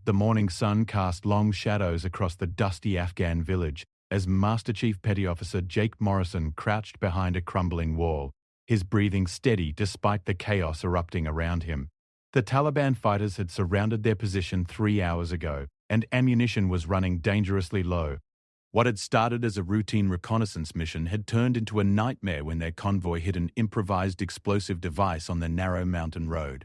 The morning sun cast long shadows across the dusty Afghan village as Master Chief Petty Officer Jake Morrison crouched behind a crumbling wall, his breathing steady despite the chaos erupting around him. The Taliban fighters had surrounded their position 3 hours ago, and ammunition was running dangerously low. What had started as a routine reconnaissance mission had turned into a nightmare when their convoy hit an improvised explosive device on the narrow mountain road.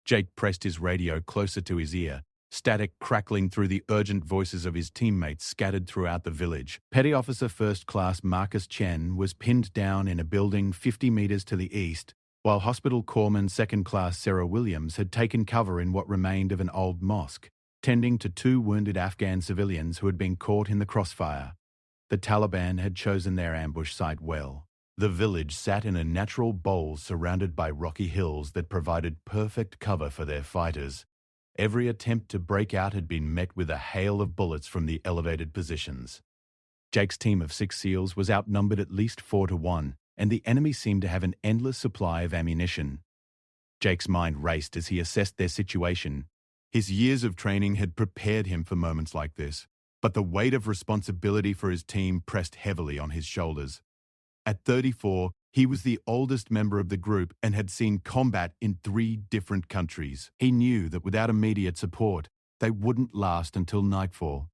Jake pressed his radio closer to his ear, static crackling through the urgent voices of his teammates scattered throughout the village. Petty Officer First Class Marcus Chen was pinned down in a building 50 meters to the east, while Hospital Corpsman Second Class Sarah Williams had taken cover in what remained of an old mosque, tending to 2 wounded Afghan civilians who had been caught in the crossfire. The Taliban had chosen their ambush site well. The village sat in a natural bowl surrounded by rocky hills that provided perfect cover for their fighters. Every attempt to break out had been met with a hail of bullets from the elevated positions. Jake's team of 6 SEALs was outnumbered at least 4-1, and the enemy seemed to have an endless supply of ammunition. Jake's mind raced as he assessed their situation. His years of training had prepared him for moments like this, but the weight of responsibility for his team pressed heavily on his shoulders. At 34, he was the oldest member of the group and had seen combat in 3 different countries. He knew that without immediate support, they wouldn't last until nightfall.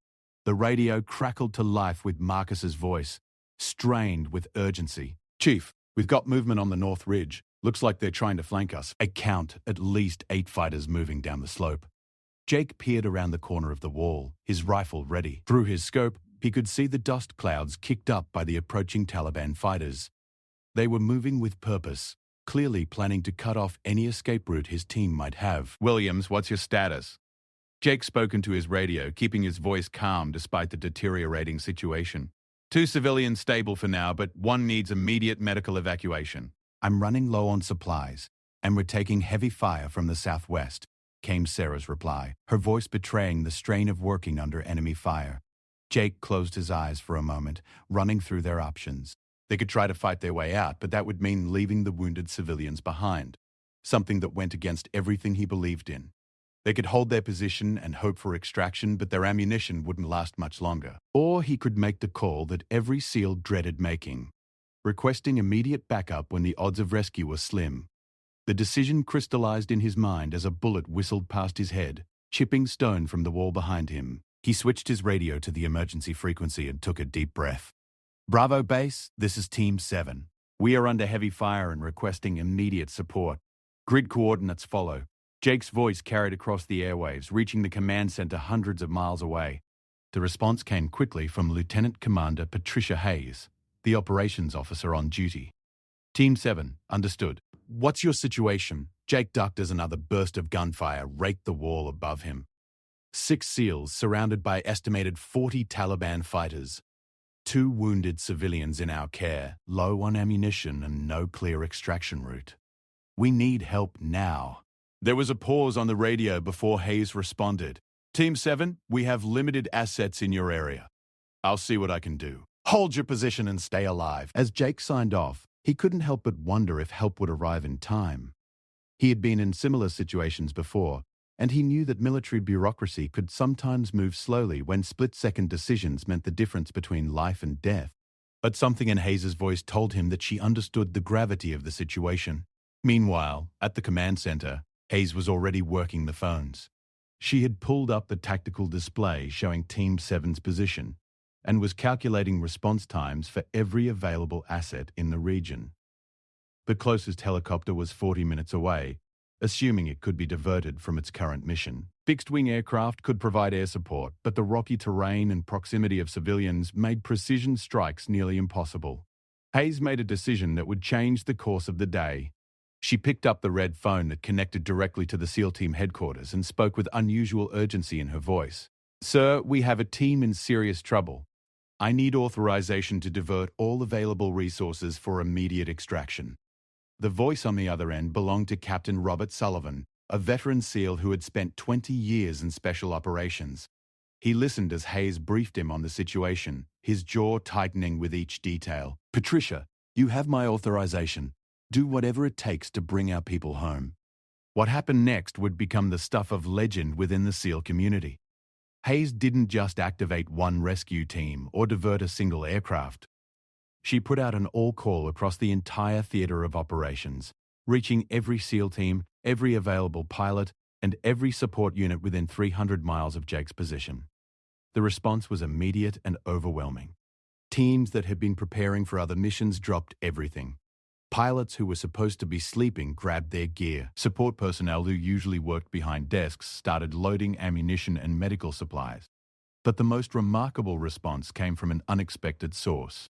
The radio crackled to life with Marcus's voice, strained with urgency. "Chief, we've got movement on the North Ridge. Looks like they're trying to flank us. I count at least 8 fighters moving down the slope." Jake peered around the corner of the wall, his rifle ready. Through his scope, he could see the dust clouds kicked up by the approaching Taliban fighters. They were moving with purpose, clearly planning to cut off any escape route his team might have. "Williams, what's your status?" Jake spoke into his radio, keeping his voice calm despite the deteriorating situation. 2 civilians stable for now, but 1 needs immediate medical evacuation. "I'm running low on supplies, and we're taking heavy fire from the southwest," came Sarah's reply, her voice betraying the strain of working under enemy fire. Jake closed his eyes for a moment, running through their options. They could try to fight their way out, but that would mean leaving the wounded civilians behind, something that went against everything he believed in. They could hold their position and hope for extraction, but their ammunition wouldn't last much longer. Or he could make the call that every SEAL dreaded making, requesting immediate backup when the odds of rescue were slim. The decision crystallized in his mind as a bullet whistled past his head, chipping stone from the wall behind him. He switched his radio to the emergency frequency and took a deep breath. "Bravo Base, this is Team 7. We are under heavy fire and requesting immediate support. Grid coordinates follow." Jake's voice carried across the airwaves, reaching the command center hundreds of miles away. The response came quickly from Lieutenant Commander Patricia Hayes, the operations officer on duty. "Team 7, understood. What's your situation?" Jake ducked as another burst of gunfire raked the wall above him. 6 SEALs surrounded by estimated 40 Taliban fighters. 2 wounded civilians in our care, low on ammunition and no clear extraction route. "We need help now." There was a pause on the radio before Hayes responded. "Team 7, we have limited assets in your area. I'll see what I can do. Hold your position and stay alive." As Jake signed off, he couldn't help but wonder if help would arrive in time. He had been in similar situations before, and he knew that military bureaucracy could sometimes move slowly when split-second decisions meant the difference between life and death. But something in Hayes' voice told him that she understood the gravity of the situation. Meanwhile, at the command center, Hayes was already working the phones. She had pulled up the tactical display showing Team 7's position and was calculating response times for every available asset in the region. The closest helicopter was 40 minutes away, assuming it could be diverted from its current mission. Fixed-wing aircraft could provide air support, but the rocky terrain and proximity of civilians made precision strikes nearly impossible. Hayes made a decision that would change the course of the day. She picked up the red phone that connected directly to the SEAL team headquarters and spoke with unusual urgency in her voice. "Sir, we have a team in serious trouble. I need authorization to divert all available resources for immediate extraction." The voice on the other end belonged to Captain Robert Sullivan, a veteran SEAL who had spent 20 years in special operations. He listened as Hayes briefed him on the situation, his jaw tightening with each detail. "Patricia, you have my authorization. Do whatever it takes to bring our people home." What happened next would become the stuff of legend within the SEAL community. Hayes didn't just activate one rescue team or divert a single aircraft. She put out an all-call across the entire theater of operations, reaching every SEAL team, every available pilot, and every support unit within 300 miles of Jake's position. The response was immediate and overwhelming. Teams that had been preparing for other missions dropped everything. Pilots who were supposed to be sleeping grabbed their gear. Support personnel who usually worked behind desks started loading ammunition and medical supplies. But the most remarkable response came from an unexpected source.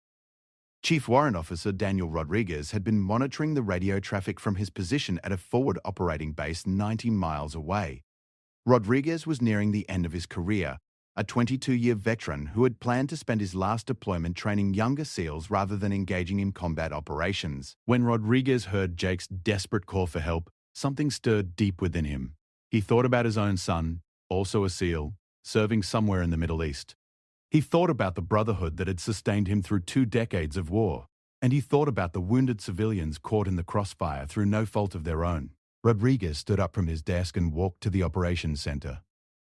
Chief Warrant Officer Daniel Rodriguez had been monitoring the radio traffic from his position at a forward operating base 90 miles away. Rodriguez was nearing the end of his career, a 22-year veteran who had planned to spend his last deployment training younger SEALs rather than engaging in combat operations. When Rodriguez heard Jake's desperate call for help, something stirred deep within him. He thought about his own son, also a SEAL, serving somewhere in the Middle East. He thought about the brotherhood that had sustained him through 2 decades of war, and he thought about the wounded civilians caught in the crossfire through no fault of their own. Rodriguez stood up from his desk and walked to the operations center.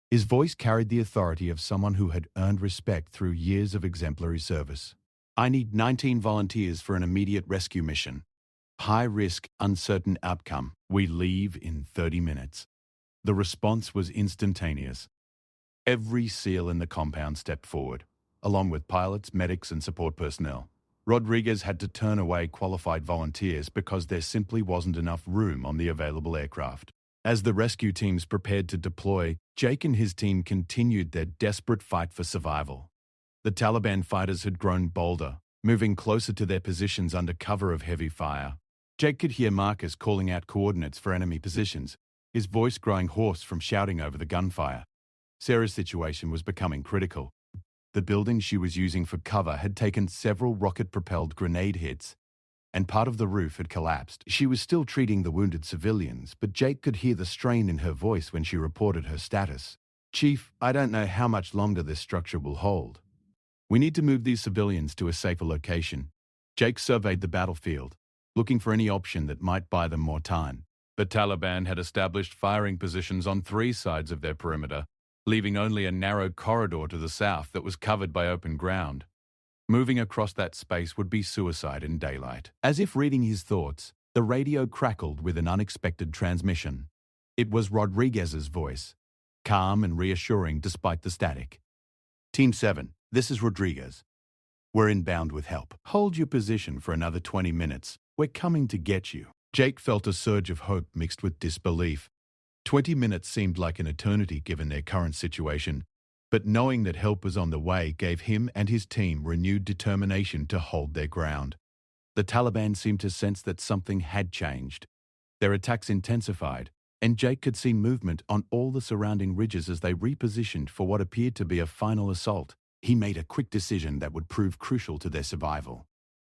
His voice carried the authority of someone who had earned respect through years of exemplary service. "I need 19 volunteers for an immediate rescue mission. High risk, uncertain outcome. We leave in 30 minutes. The response was instantaneous. Every SEAL in the compound stepped forward, along with pilots, medics, and support personnel. Rodriguez had to turn away qualified volunteers because there simply wasn't enough room on the available aircraft. As the rescue teams prepared to deploy, Jake and his team continued their desperate fight for survival. The Taliban fighters had grown bolder, moving closer to their positions under cover of heavy fire. Jake could hear Marcus calling out coordinates for enemy positions, his voice growing hoarse from shouting over the gunfire. Sarah's situation was becoming critical. The building she was using for cover had taken several rocket-propelled grenade hits, and part of the roof had collapsed. She was still treating the wounded civilians, but Jake could hear the strain in her voice when she reported her status. "Chief, I don't know how much longer this structure will hold. We need to move these civilians to a safer location." Jake surveyed the battlefield, looking for any option that might buy them more time. The Taliban had established firing positions on 3 sides of their perimeter, leaving only a narrow corridor to the south that was covered by open ground. Moving across that space would be suicide in daylight. As if reading his thoughts, the radio crackled with an unexpected transmission. It was Rodriguez's voice, calm and reassuring despite the static. "Team 7, this is Rodriguez. We're inbound with help. Hold your position for another 20 minutes. We're coming to get you." Jake felt a surge of hope mixed with disbelief. 20 minutes seemed like an eternity given their current situation, but knowing that help was on the way gave him and his team renewed determination to hold their ground. The Taliban seemed to sense that something had changed. Their attacks intensified, and Jake could see movement on all the surrounding ridges as they repositioned for what appeared to be a final assault. He made a quick decision that would prove crucial to their survival.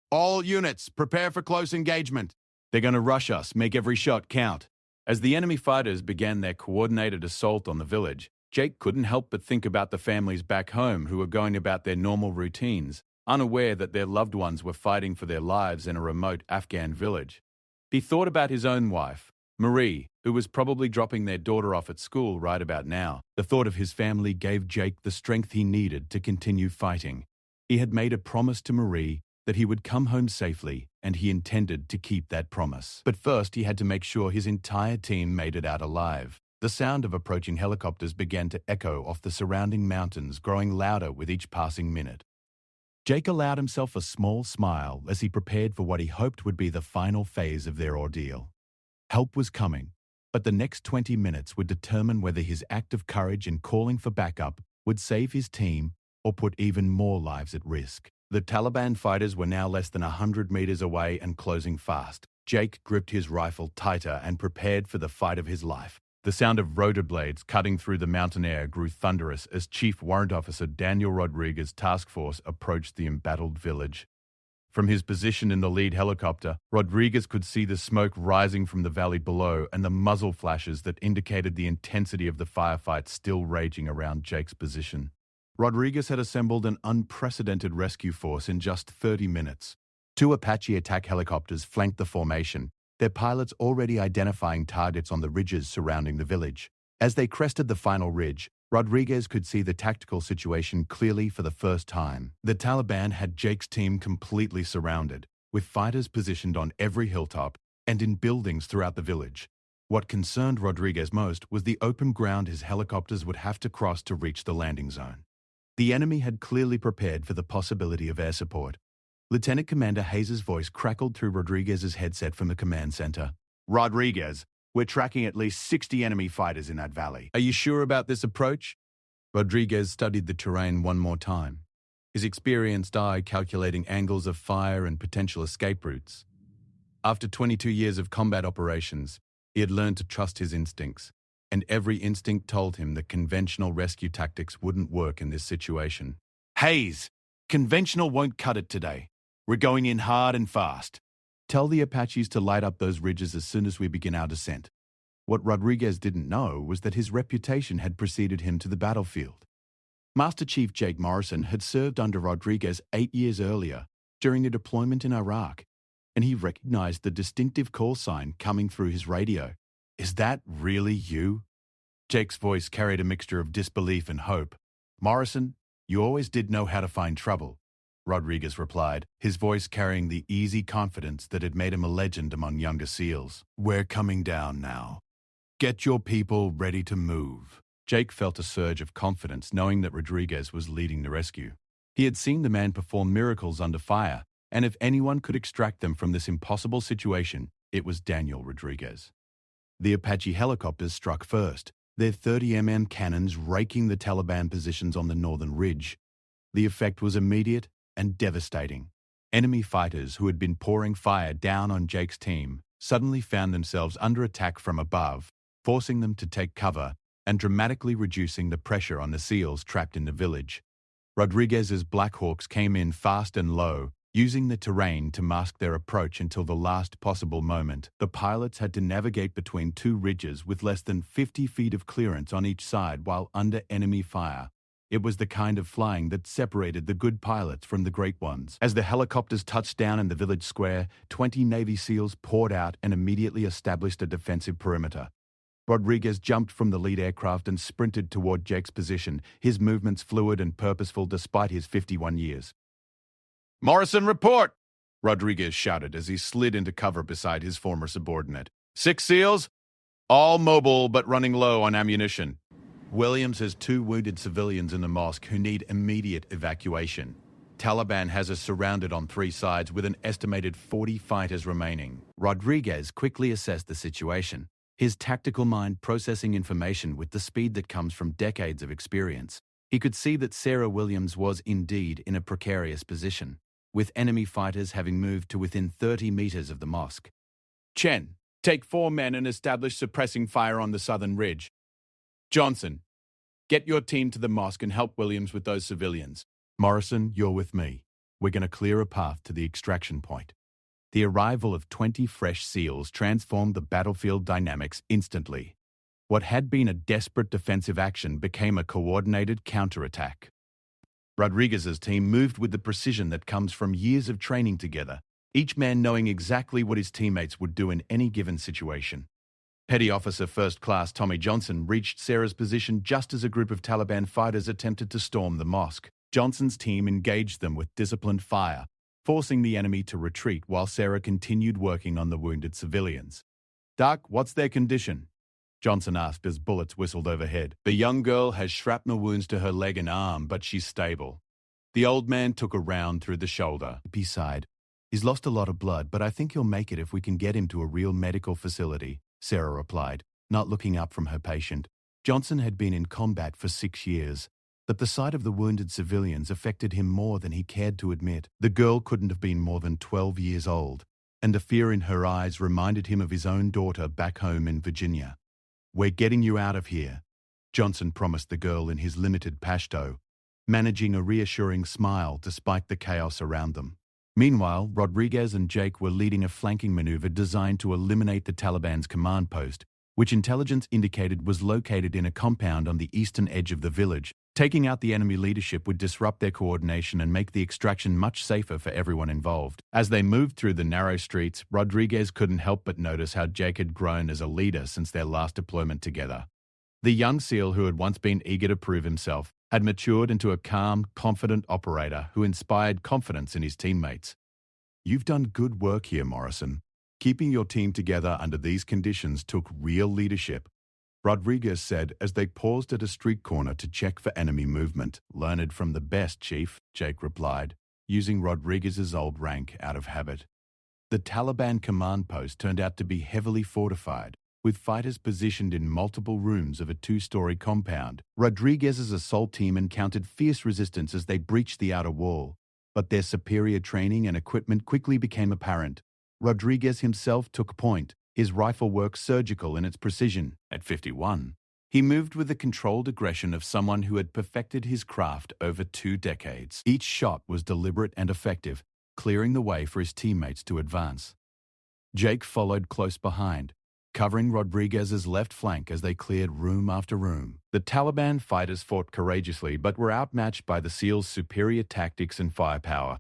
"All units, prepare for close engagement. They're going to rush us, make every shot count." As the enemy fighters began their coordinated assault on the village, Jake couldn't help but think about the families back home who were going about their normal routines, unaware that their loved ones were fighting for their lives in a remote Afghan village. He thought about his own wife, Marie, who was probably dropping their daughter off at school right about now. The thought of his family gave Jake the strength he needed to continue fighting. He had made a promise to Marie that he would come home safely, and he intended to keep that promise. But first, he had to make sure his entire team made it out alive. The sound of approaching helicopters began to echo off the surrounding mountains, growing louder with each passing minute. Jake allowed himself a small smile as he prepared for what he hoped would be the final phase of their ordeal. Help was coming, but the next 20 minutes would determine whether his act of courage in calling for backup would save his team or put even more lives at risk. The Taliban fighters were now less than 100 meters away and closing fast. Jake gripped his rifle tighter and prepared for the fight of his life. The sound of rotor blades cutting through the mountain air grew thunderous as Chief Warrant Officer Daniel Rodriguez's task force approached the embattled village. From his position in the lead helicopter, Rodriguez could see the smoke rising from the valley below and the muzzle flashes that indicated the intensity of the firefight still raging around Jake's position. Rodriguez had assembled an unprecedented rescue force in just 30 minutes. 2 Apache attack helicopters flanked the formation, their pilots already identifying targets on the ridges surrounding the village. As they crested the final ridge, Rodriguez could see the tactical situation clearly for the first time. The Taliban had Jake's team completely surrounded, with fighters positioned on every hilltop and in buildings throughout the village. What concerned Rodriguez most was the open ground his helicopters would have to cross to reach the landing zone. The enemy had clearly prepared for the possibility of air support. Lieutenant Commander Hayes' voice crackled through Rodriguez's headset from the command center. "Rodriguez, we're tracking at least 60 enemy fighters in that valley. Are you sure about this approach?" Rodriguez studied the terrain one more time, his experienced eye calculating angles of fire and potential escape routes. After 22 years of combat operations, he had learned to trust his instincts, and every instinct told him that conventional rescue tactics wouldn't work in this situation. "Hayes, conventional won't cut it today. We're going in hard and fast. Tell the Apaches to light up those ridges as soon as we begin our descent." What Rodriguez didn't know was that his reputation had preceded him to the battlefield. Master Chief Jake Morrison had served under Rodriguez 8 years earlier during a deployment in Iraq, and he recognized the distinctive call sign coming through his radio. "Is that really you?" Jake's voice carried a mixture of disbelief and hope. "Morrison, you always did know how to find trouble," Rodriguez replied, his voice carrying the easy confidence that had made him a legend among younger SEALs. "We're coming down now. Get your people ready to move." Jake felt a surge of confidence knowing that Rodriguez was leading the rescue. He had seen the man perform miracles under fire, and if anyone could extract them from this impossible situation, it was Daniel Rodriguez. The Apache helicopters struck first, their 30mm cannons raking the Taliban positions on the northern ridge. The effect was immediate and devastating. Enemy fighters who had been pouring fire down on Jake's team suddenly found themselves under attack from above, forcing them to take cover and dramatically reducing the pressure on the SEALs trapped in the village. Rodriguez's Black Hawks came in fast and low, using the terrain to mask their approach until the last possible moment. The pilots had to navigate between two ridges with less than 50 feet of clearance on each side while under enemy fire. It was the kind of flying that separated the good pilots from the great ones. As the helicopters touched down in the village square, 20 Navy SEALs poured out and immediately established a defensive perimeter. Rodriguez jumped from the lead aircraft and sprinted toward Jake's position, his movements fluid and purposeful despite his 51 years. "Morrison, report!" Rodriguez shouted as he slid into cover beside his former subordinate. "6 SEALs, all mobile but running low on ammunition. Williams has 2 wounded civilians in the mosque who need immediate evacuation. Taliban has us surrounded on 3 sides with an estimated 40 fighters remaining." Rodriguez quickly assessed the situation, his tactical mind processing information with the speed that comes from decades of experience. He could see that Sarah Williams was indeed in a precarious position, with enemy fighters having moved to within 30 meters of the mosque. "Chen, take 4 men and establish suppressing fire on the southern ridge. Johnson, get your team to the mosque and help Williams with those civilians. Morrison, you're with me. We're going to clear a path to the extraction point." The arrival of 20 fresh SEALs transformed the battlefield dynamics instantly. What had been a desperate defensive action became a coordinated counterattack. Rodriguez's team moved with the precision that comes from years of training together, each man knowing exactly what his teammates would do in any given situation. Petty Officer First Class Tommy Johnson reached Sarah's position just as a group of Taliban fighters attempted to storm the mosque. Johnson's team engaged them with disciplined fire, forcing the enemy to retreat while Sarah continued working on the wounded civilians. "Doc, what's their condition?" Johnson asked as bullets whistled overhead. "The young girl has shrapnel wounds to her leg and arm, but she's stable." The old man took a round through the shoulder. He sighed. "He's lost a lot of blood, but I think he'll make it if we can get him to a real medical facility," Sarah replied, not looking up from her patient. Johnson had been in combat for 6 years, but the sight of the wounded civilians affected him more than he cared to admit. The girl couldn't have been more than 12 years old, and the fear in her eyes reminded him of his own daughter back home in Virginia. "We're getting you out of here," Johnson promised the girl in his limited Pashto, managing a reassuring smile despite the chaos around them. Meanwhile, Rodriguez and Jake were leading a flanking maneuver designed to eliminate the Taliban's command post, which intelligence indicated was located in a compound on the eastern edge of the village, Taking out the enemy leadership would disrupt their coordination and make the extraction much safer for everyone involved. As they moved through the narrow streets, Rodriguez couldn't help but notice how Jake had grown as a leader since their last deployment together. The young SEAL, who had once been eager to prove himself, had matured into a calm, confident operator who inspired confidence in his teammates. "You've done good work here, Morrison. Keeping your team together under these conditions took real leadership," Rodriguez said as they paused at a street corner to check for enemy movement. "Learned from the best, Chief," Jake replied, using Rodriguez's old rank out of habit. The Taliban command post turned out to be heavily fortified, with fighters positioned in multiple rooms of a two-story compound. Rodriguez's assault team encountered fierce resistance as they breached the outer wall, but their superior training and equipment quickly became apparent. Rodriguez himself took point, his rifle work surgical in its precision. At 51, he moved with the controlled aggression of someone who had perfected his craft over 2 decades. Each shot was deliberate and effective, clearing the way for his teammates to advance. Jake followed close behind, covering Rodriguez's left flank as they cleared room after room. The Taliban fighters fought courageously but were outmatched by the SEALs' superior tactics and firepower.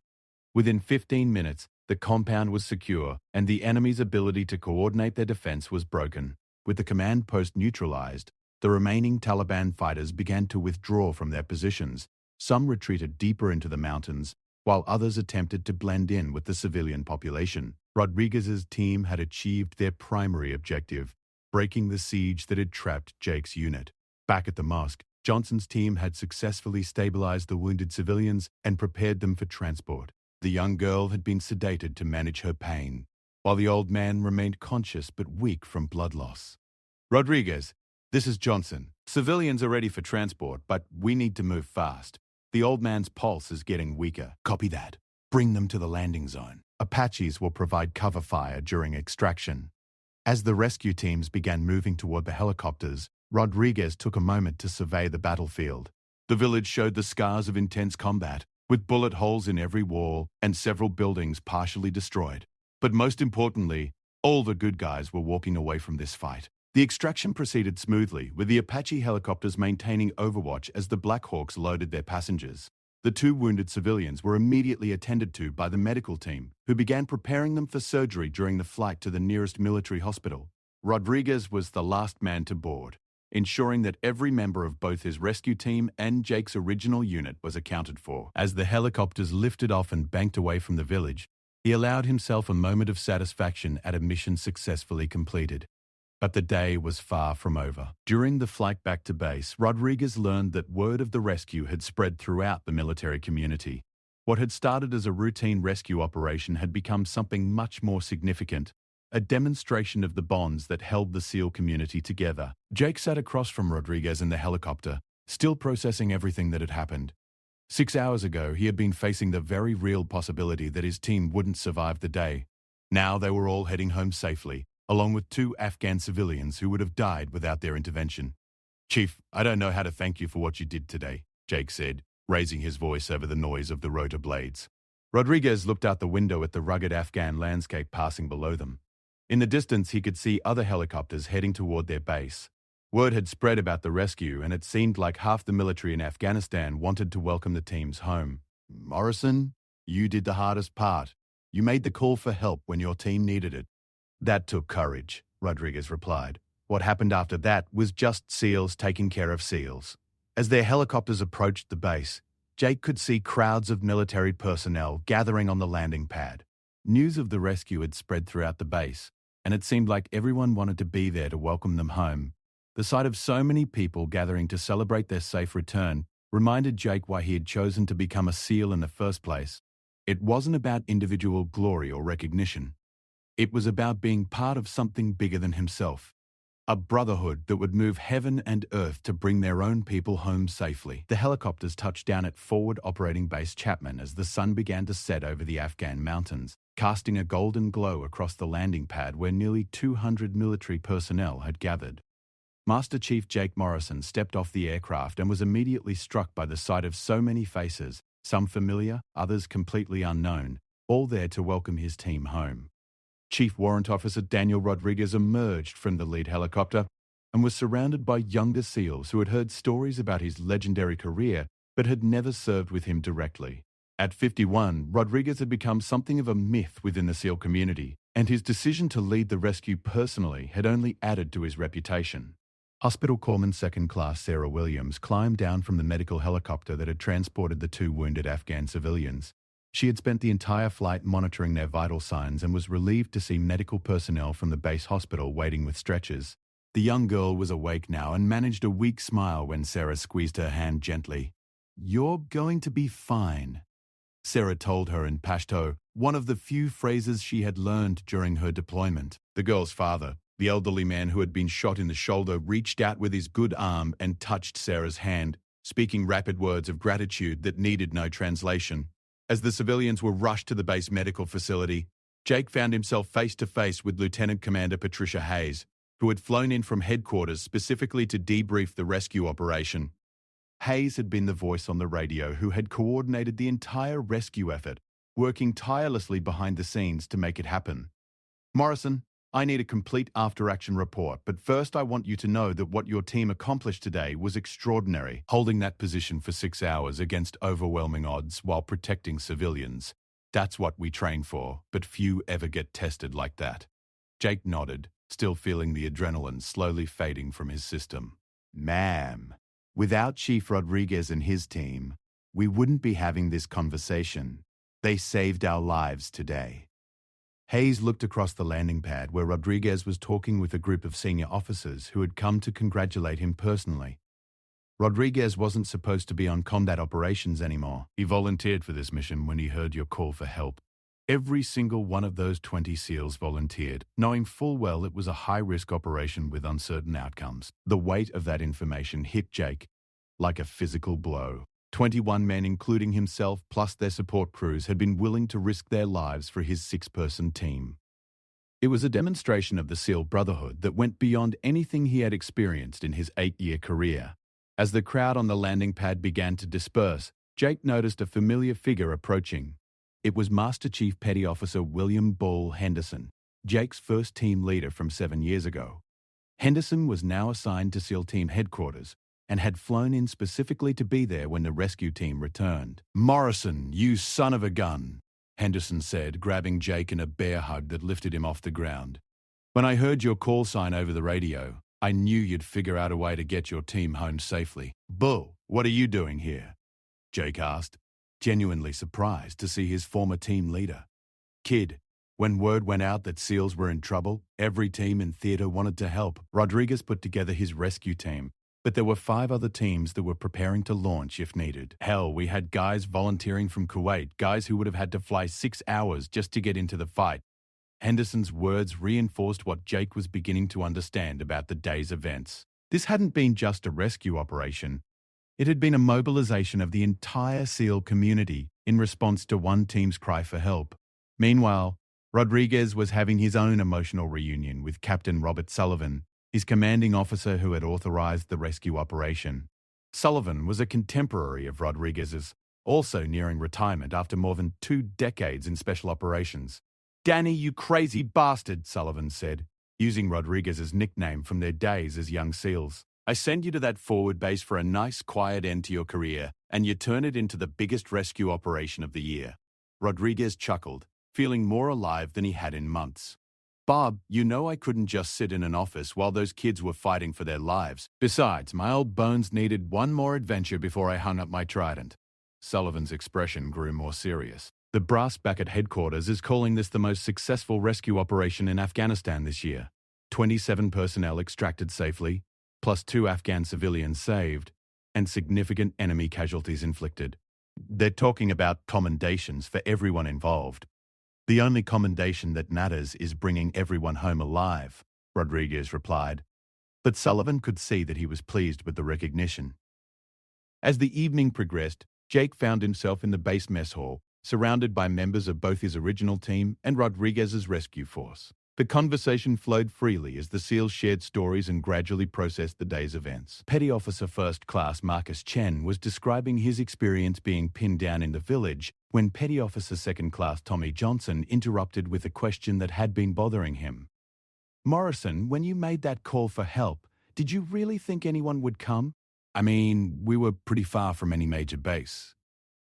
Within 15 minutes, the compound was secure, and the enemy's ability to coordinate their defense was broken. With the command post neutralized, the remaining Taliban fighters began to withdraw from their positions. Some retreated deeper into the mountains, while others attempted to blend in with the civilian population. Rodriguez's team had achieved their primary objective, breaking the siege that had trapped Jake's unit. Back at the mosque, Johnson's team had successfully stabilized the wounded civilians and prepared them for transport. The young girl had been sedated to manage her pain, while the old man remained conscious but weak from blood loss. "Rodriguez, this is Johnson. Civilians are ready for transport, but we need to move fast. The old man's pulse is getting weaker." "Copy that. Bring them to the landing zone. Apaches will provide cover fire during extraction." As the rescue teams began moving toward the helicopters, Rodriguez took a moment to survey the battlefield. The village showed the scars of intense combat, with bullet holes in every wall and several buildings partially destroyed. But most importantly, all the good guys were walking away from this fight. The extraction proceeded smoothly, with the Apache helicopters maintaining overwatch as the Black Hawks loaded their passengers. The 2 wounded civilians were immediately attended to by the medical team, who began preparing them for surgery during the flight to the nearest military hospital. Rodriguez was the last man to board, ensuring that every member of both his rescue team and Jake's original unit was accounted for. As the helicopters lifted off and banked away from the village, he allowed himself a moment of satisfaction at a mission successfully completed. But the day was far from over. During the flight back to base, Rodriguez learned that word of the rescue had spread throughout the military community. What had started as a routine rescue operation had become something much more significant, a demonstration of the bonds that held the SEAL community together. Jake sat across from Rodriguez in the helicopter, still processing everything that had happened. 6 hours ago, he had been facing the very real possibility that his team wouldn't survive the day. Now they were all heading home safely, along with 2 Afghan civilians who would have died without their intervention. "Chief, I don't know how to thank you for what you did today," Jake said, raising his voice over the noise of the rotor blades. Rodriguez looked out the window at the rugged Afghan landscape passing below them. In the distance, he could see other helicopters heading toward their base. Word had spread about the rescue, and it seemed like half the military in Afghanistan wanted to welcome the teams home. "Morrison, you did the hardest part. You made the call for help when your team needed it." "That took courage," Rodriguez replied. "What happened after that was just SEALs taking care of SEALs." As their helicopters approached the base, Jake could see crowds of military personnel gathering on the landing pad. News of the rescue had spread throughout the base, and it seemed like everyone wanted to be there to welcome them home. The sight of so many people gathering to celebrate their safe return reminded Jake why he had chosen to become a SEAL in the first place. It wasn't about individual glory or recognition. It was about being part of something bigger than himself. A brotherhood that would move heaven and earth to bring their own people home safely. The helicopters touched down at Forward Operating Base Chapman as the sun began to set over the Afghan mountains, casting a golden glow across the landing pad where nearly 200 military personnel had gathered. Master Chief Jake Morrison stepped off the aircraft and was immediately struck by the sight of so many faces, some familiar, others completely unknown, all there to welcome his team home. Chief Warrant Officer Daniel Rodriguez emerged from the lead helicopter. and was surrounded by younger SEALs who had heard stories about his legendary career but had never served with him directly. At 51, Rodriguez had become something of a myth within the SEAL community, and his decision to lead the rescue personally had only added to his reputation. Hospital Corpsman Second Class Sarah Williams climbed down from the medical helicopter that had transported the 2 wounded Afghan civilians. She had spent the entire flight monitoring their vital signs and was relieved to see medical personnel from the base hospital waiting with stretchers. The young girl was awake now and managed a weak smile when Sarah squeezed her hand gently. "You're going to be fine," Sarah told her in Pashto, one of the few phrases she had learned during her deployment. The girl's father, the elderly man who had been shot in the shoulder, reached out with his good arm and touched Sarah's hand, speaking rapid words of gratitude that needed no translation. As the civilians were rushed to the base medical facility, Jake found himself face-to-face with Lieutenant Commander Patricia Hayes, who had flown in from headquarters specifically to debrief the rescue operation. Hayes had been the voice on the radio who had coordinated the entire rescue effort, working tirelessly behind the scenes to make it happen. "Morrison, I need a complete after-action report, but first I want you to know that what your team accomplished today was extraordinary, holding that position for 6 hours against overwhelming odds while protecting civilians. That's what we train for, but few ever get tested like that." Jake nodded, still feeling the adrenaline slowly fading from his system. "Ma'am, without Chief Rodriguez and his team, we wouldn't be having this conversation. They saved our lives today." Hayes looked across the landing pad where Rodriguez was talking with a group of senior officers who had come to congratulate him personally. Rodriguez wasn't supposed to be on combat operations anymore. He volunteered for this mission when he heard your call for help. Every single one of those 20 SEALs volunteered, knowing full well it was a high-risk operation with uncertain outcomes. The weight of that information hit Jake like a physical blow. 21 men, including himself, plus their support crews, had been willing to risk their lives for his 6-person team. It was a demonstration of the SEAL brotherhood that went beyond anything he had experienced in his 8-year career. As the crowd on the landing pad began to disperse, Jake noticed a familiar figure approaching. It was Master Chief Petty Officer William Ball Henderson, Jake's first team leader from 7 years ago. Henderson was now assigned to SEAL Team headquarters and had flown in specifically to be there when the rescue team returned. "Morrison, you son of a gun," Henderson said, grabbing Jake in a bear hug that lifted him off the ground. "When I heard your call sign over the radio, I knew you'd figure out a way to get your team home safely." "Bull, what are you doing here?" Jake asked, genuinely surprised to see his former team leader. "Kid, when word went out that SEALs were in trouble, every team in theater wanted to help. Rodriguez put together his rescue team, but there were 5 other teams that were preparing to launch if needed. Hell, we had guys volunteering from Kuwait, guys who would have had to fly 6 hours just to get into the fight." Henderson's words reinforced what Jake was beginning to understand about the day's events. This hadn't been just a rescue operation. It had been a mobilization of the entire SEAL community in response to one team's cry for help. Meanwhile, Rodriguez was having his own emotional reunion with Captain Robert Sullivan, his commanding officer who had authorized the rescue operation. Sullivan was a contemporary of Rodriguez's, also nearing retirement after more than 2 decades in special operations. "Danny, you crazy bastard," Sullivan said, using Rodriguez's nickname from their days as young SEALs. "I send you to that forward base for a nice, quiet end to your career, and you turn it into the biggest rescue operation of the year." Rodriguez chuckled, feeling more alive than he had in months. "Bob, you know I couldn't just sit in an office while those kids were fighting for their lives. Besides, my old bones needed one more adventure before I hung up my trident." Sullivan's expression grew more serious. "The brass back at headquarters is calling this the most successful rescue operation in Afghanistan this year. 27 personnel extracted safely, plus 2 Afghan civilians saved, and significant enemy casualties inflicted. They're talking about commendations for everyone involved. The only commendation that matters is bringing everyone home alive," Rodriguez replied. But Sullivan could see that he was pleased with the recognition. As the evening progressed, Jake found himself in the base mess hall, surrounded by members of both his original team and Rodriguez's rescue force. The conversation flowed freely as the SEALs shared stories and gradually processed the day's events. Petty Officer First Class Marcus Chen was describing his experience being pinned down in the village when Petty Officer Second Class Tommy Johnson interrupted with a question that had been bothering him. "Morrison, when you made that call for help, Did you really think anyone would come? I mean, we were pretty far from any major base.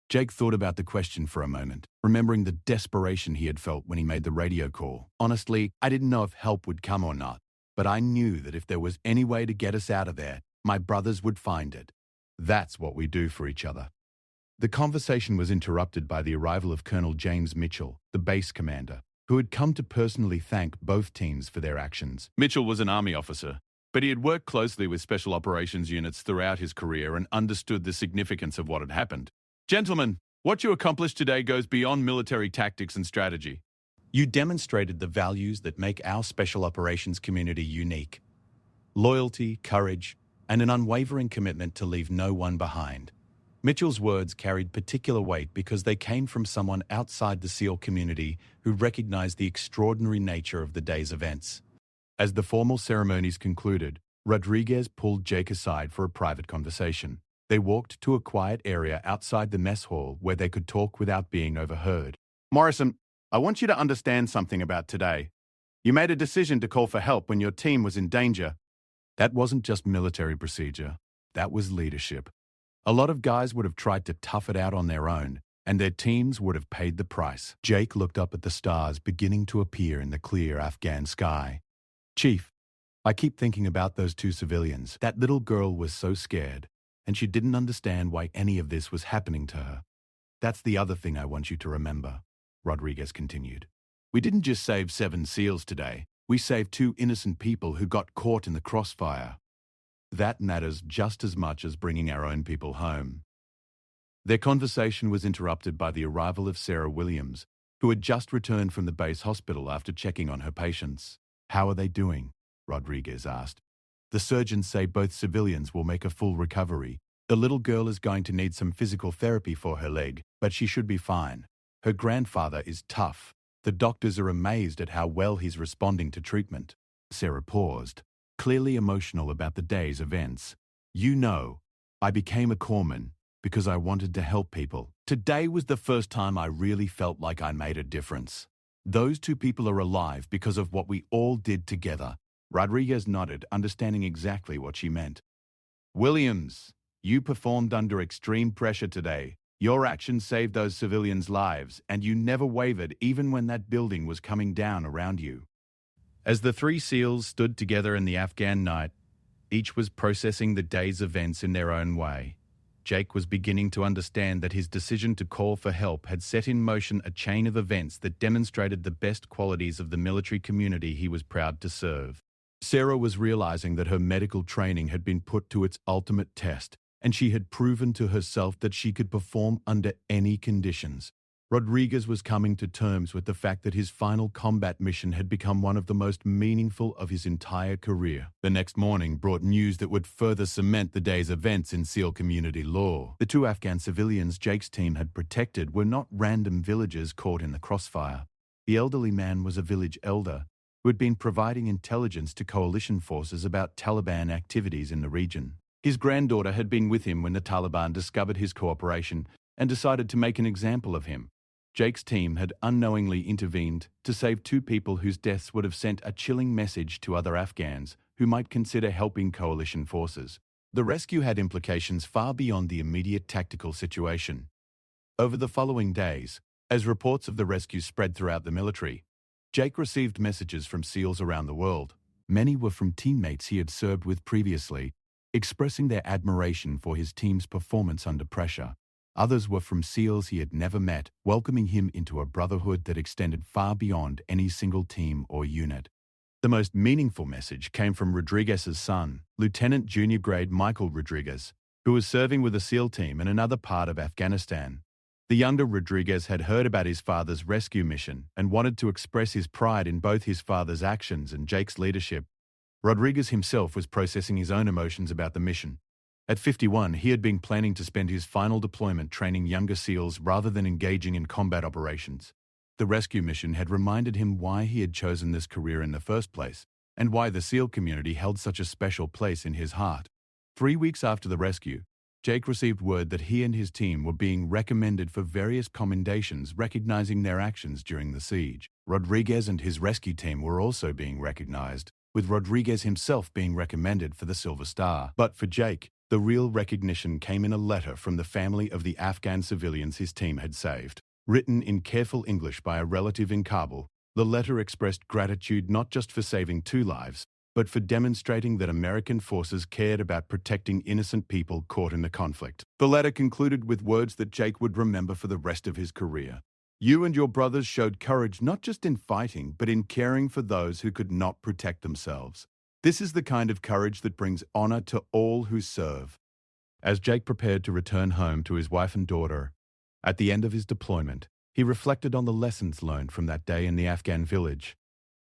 Jake thought about the question for a moment, remembering the desperation he had felt when he made the radio call. Honestly, I didn't know if help would come or not, but I knew that if there was any way to get us out of there, my brothers would find it. That's what we do for each other. The conversation was interrupted by the arrival of Colonel James Mitchell, the base commander, who had come to personally thank both teams for their actions. Mitchell was an Army officer, but he had worked closely with special operations units throughout his career and understood the significance of what had happened. Gentlemen, what you accomplished today goes beyond military tactics and strategy. You demonstrated the values that make our special operations community unique. Loyalty, courage, and an unwavering commitment to leave no one behind. Mitchell's words carried particular weight because they came from someone outside the SEAL community who recognized the extraordinary nature of the day's events. As the formal ceremonies concluded, Rodriguez pulled Jake aside for a private conversation. They walked to a quiet area outside the mess hall where they could talk without being overheard. Morrison, I want you to understand something about today. You made a decision to call for help when your team was in danger. That wasn't just military procedure. That was leadership. A lot of guys would have tried to tough it out on their own, and their teams would have paid the price. Jake looked up at the stars beginning to appear in the clear Afghan sky. Chief, I keep thinking about those two civilians. That little girl was so scared, and she didn't understand why any of this was happening to her. That's the other thing I want you to remember, Rodriguez continued. We didn't just save 7 SEALs today. We saved 2 innocent people who got caught in the crossfire. That matters just as much as bringing our own people home. Their conversation was interrupted by the arrival of Sarah Williams, who had just returned from the base hospital after checking on her patients. How are they doing? Rodriguez asked. The surgeons say both civilians will make a full recovery. The little girl is going to need some physical therapy for her leg, but she should be fine. Her grandfather is tough. The doctors are amazed at how well he's responding to treatment. Sarah paused, clearly emotional about the day's events. You know, I became a corpsman because I wanted to help people. Today was the first time I really felt like I made a difference. Those 2 people are alive because of what we all did together. Rodriguez nodded, understanding exactly what she meant. Williams, you performed under extreme pressure today. Your actions saved those civilians' lives, and you never wavered even when that building was coming down around you. As the 3 SEALs stood together in the Afghan night, each was processing the day's events in their own way. Jake was beginning to understand that his decision to call for help had set in motion a chain of events that demonstrated the best qualities of the military community he was proud to serve. Sarah was realizing that her medical training had been put to its ultimate test, and she had proven to herself that she could perform under any conditions. Rodriguez was coming to terms with the fact that his final combat mission had become one of the most meaningful of his entire career. The next morning brought news that would further cement the day's events in SEAL community lore. The 2 Afghan civilians Jake's team had protected were not random villagers caught in the crossfire. The elderly man was a village elder who had been providing intelligence to coalition forces about Taliban activities in the region. His granddaughter had been with him when the Taliban discovered his cooperation and decided to make an example of him. Jake's team had unknowingly intervened to save 2 people whose deaths would have sent a chilling message to other Afghans who might consider helping coalition forces. The rescue had implications far beyond the immediate tactical situation. Over the following days, as reports of the rescue spread throughout the military, Jake received messages from SEALs around the world. Many were from teammates he had served with previously, expressing their admiration for his team's performance under pressure. Others were from SEALs he had never met, welcoming him into a brotherhood that extended far beyond any single team or unit. The most meaningful message came from Rodriguez's son, Lieutenant Junior Grade Michael Rodriguez, who was serving with a SEAL team in another part of Afghanistan. The younger Rodriguez had heard about his father's rescue mission and wanted to express his pride in both his father's actions and Jake's leadership. Rodriguez himself was processing his own emotions about the mission. At 51, he had been planning to spend his final deployment training younger SEALs rather than engaging in combat operations. The rescue mission had reminded him why he had chosen this career in the first place, and why the SEAL community held such a special place in his heart. 3 weeks after the rescue, Jake received word that he and his team were being recommended for various commendations recognizing their actions during the siege. Rodriguez and his rescue team were also being recognized. with Rodriguez himself being recommended for the Silver Star. But for Jake, the real recognition came in a letter from the family of the Afghan civilians his team had saved. Written in careful English by a relative in Kabul, the letter expressed gratitude not just for saving 2 lives, but for demonstrating that American forces cared about protecting innocent people caught in the conflict. The letter concluded with words that Jake would remember for the rest of his career. You and your brothers showed courage not just in fighting, but in caring for those who could not protect themselves. This is the kind of courage that brings honor to all who serve. As Jake prepared to return home to his wife and daughter, at the end of his deployment, he reflected on the lessons learned from that day in the Afghan village.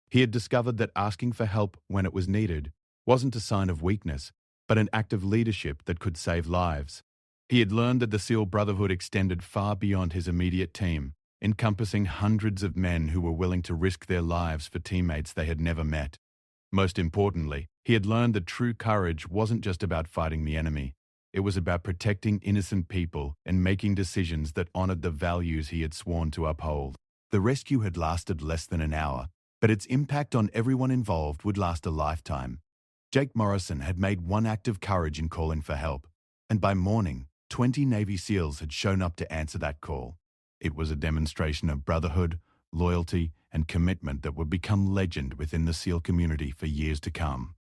He had discovered that asking for help when it was needed wasn't a sign of weakness, but an act of leadership that could save lives. He had learned that the SEAL Brotherhood extended far beyond his immediate team, encompassing hundreds of men who were willing to risk their lives for teammates they had never met. Most importantly, he had learned that true courage wasn't just about fighting the enemy. It was about protecting innocent people and making decisions that honored the values he had sworn to uphold. The rescue had lasted less than an hour, but its impact on everyone involved would last a lifetime. Jake Morrison had made one act of courage in calling for help, and by morning, 20 Navy SEALs had shown up to answer that call. It was a demonstration of brotherhood, loyalty, and commitment that would become legend within the SEAL community for years to come.